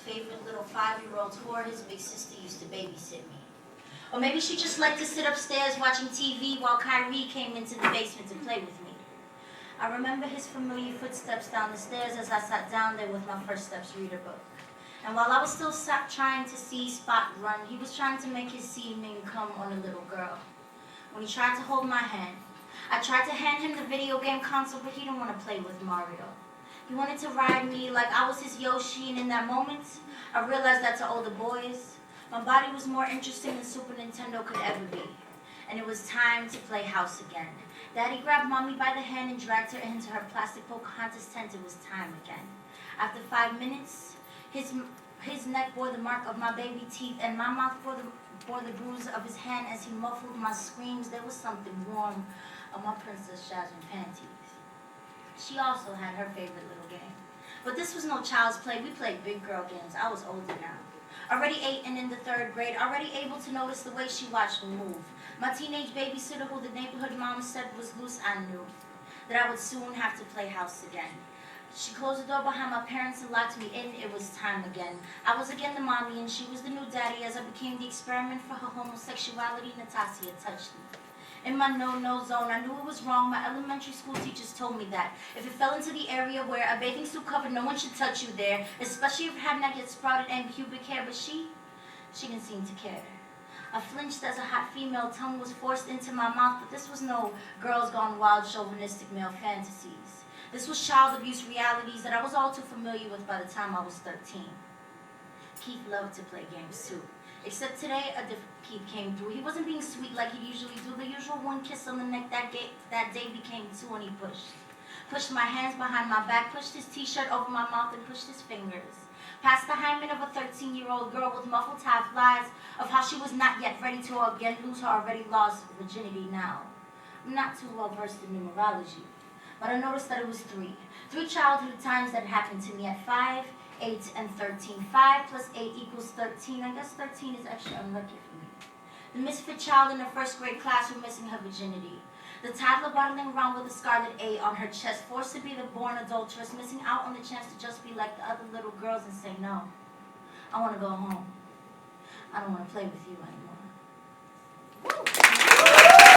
favorite little 5-year-old whore his big sister used to babysit me. Or maybe she just liked to sit upstairs watching TV while Kyrie came into the basement to play with me. I remember his familiar footsteps down the stairs as I sat down there with my First Steps reader book. And while I was still trying to see Spot run, he was trying to make his seeming come on a little girl. When he tried to hold my hand, I tried to hand him the video game console, but he didn't want to play with Mario. He wanted to ride me like I was his Yoshi, and in that moment, I realized that to older boys, my body was more interesting than Super Nintendo could ever be. And it was time to play house again. Daddy grabbed Mommy by the hand and dragged her into her plastic Pocahontas tent. It was time again. After 5 minutes, his neck bore the mark of my baby teeth, and my mouth bore the bruise of his hand as he muffled my screams. There was something warm on my Princess Jasmine panties. She also had her favorite little game. But this was no child's play. We played big girl games. I was older now. Already 8 and in the 3rd grade, already able to notice the way she watched me move. My teenage babysitter, who the neighborhood mom said was loose, I knew that I would soon have to play house again. She closed the door behind my parents and locked me in. It was time again. I was again the mommy and she was the new daddy. As I became the experiment for her homosexuality, Natasha touched me. In my no-no zone, I knew it was wrong. My elementary school teachers told me that if it fell into the area where a bathing suit covered, no one should touch you there, especially if it had not yet sprouted and pubic hair. But she didn't seem to care. I flinched as a hot female tongue was forced into my mouth, but this was no girls gone wild chauvinistic male fantasies. This was child abuse realities that I was all too familiar with by the time I was 13. Keith loved to play games too. Except today, a different Keith came through. He wasn't being sweet like he'd usually do. The usual one kiss on the neck that day became 2, and he pushed my hands behind my back, pushed his t-shirt over my mouth, and pushed his fingers past the hymen of a 13-year-old girl with muffled half lies of how she was not yet ready to again lose her already lost virginity now. I'm not too well versed in numerology, but I noticed that it was 3. 3 childhood times that happened to me at 5, 8, and 13. 5 plus 8 equals 13. I guess 13 is extra unlucky for me. The misfit child in the 1st grade classroom missing her virginity. The toddler battling around with a scarlet A on her chest, forced to be the born adulteress, missing out on the chance to just be like the other little girls and say, no, I want to go home. I don't want to play with you anymore. Woo!